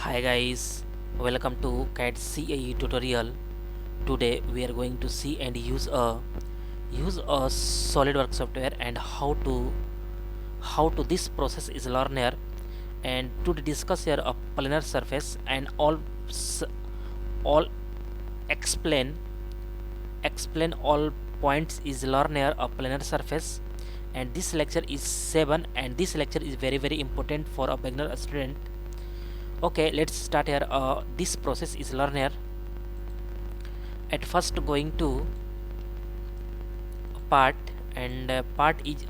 Hi guys, welcome to CAD CAE tutorial. Today we are going to see and use a Solidworks software and how to this process is learner, and to discuss here a planar surface and all explain all points is learner a planar surface. And this lecture is 7, and this lecture is very important for a beginner student. Okay, let's start here. This process is learner. At first going to part, and part is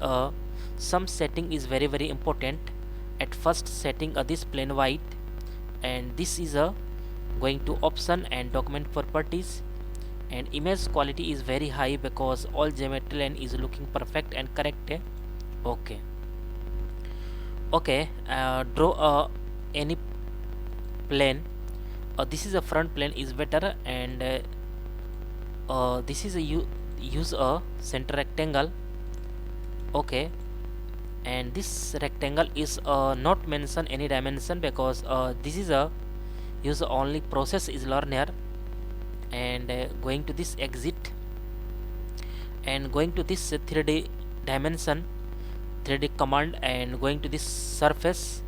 some setting is very important. At first setting this plain white, and this is going to option and document properties, and image quality is very high because all geometry line is looking perfect and correct. Okay, draw any plane. This is a front plane is better, and this is a use a center rectangle. Okay, and this rectangle is not mention any dimension because this is a use only process is learner. And going to this exit, and going to this 3D dimension 3D command, and going to this surface,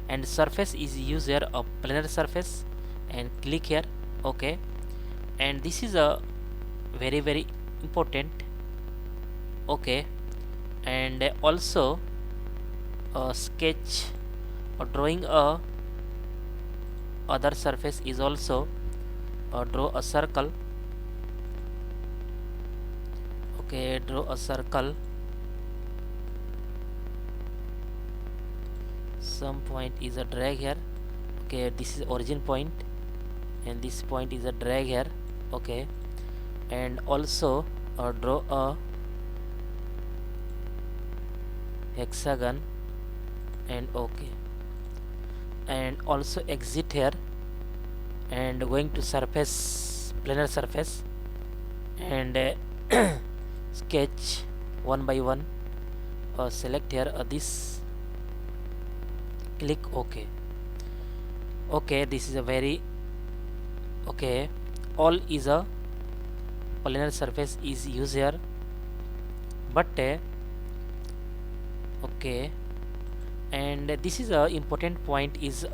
and surface is user a planar surface, and click here. Okay, and this is a very important. Okay, and also sketch or drawing a other surface is also draw a circle. Okay, draw a circle. Some point is a drag here. Okay, this is origin point, and this point is a drag here. Okay, and also draw a hexagon, and okay, and also exit here, and going to surface planar surface, and sketch one by one. Select here this, click OK. Okay, this is a very okay. All is a planar surface is used here, but okay, and this is a important point is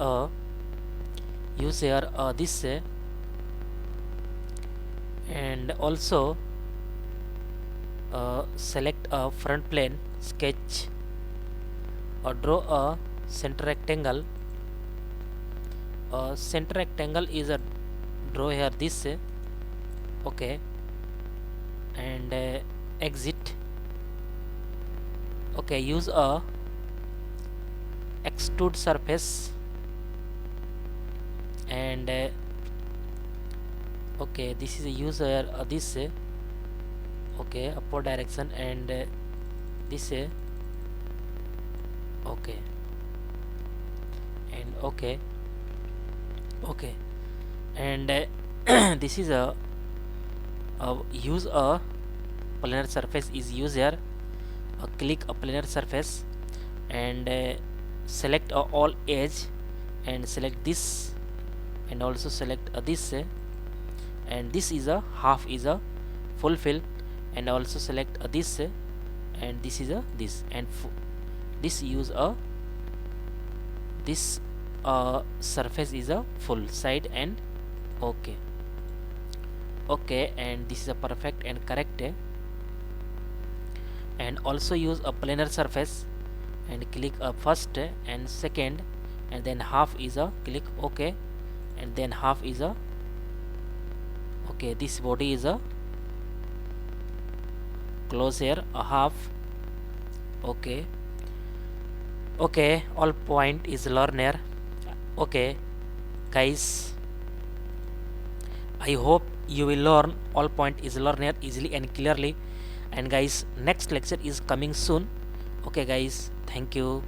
use here this and also select a front plane, sketch or draw a center rectangle. Center rectangle is a draw here this okay, and exit. Okay, use a extrude surface, and okay, this is a user this okay, upward direction, and this okay, and okay, and this is a use a planar surface is used here. Click a planar surface, and select all edge, and select this, and also select this, and this is a half is a fulfill, and also select this, and this is a this, and this use a this surface is a full side, and okay, and this is a perfect and correct. And also use a planar surface, and click a first and second, and then half is a click OK, and then half is a okay, this body is a close here a half. Okay, all point is learner. Okay guys, I hope you will learn all point is learner easily and clearly. And guys, next lecture is coming soon. Okay guys, thank you.